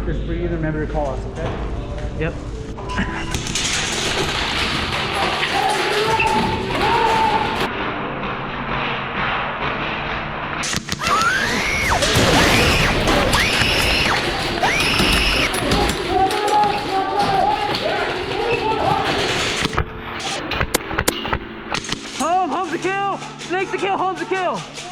Just breathe and remember to call us, okay? Yep. Home, home's the kill! Snake's the kill, home's the kill!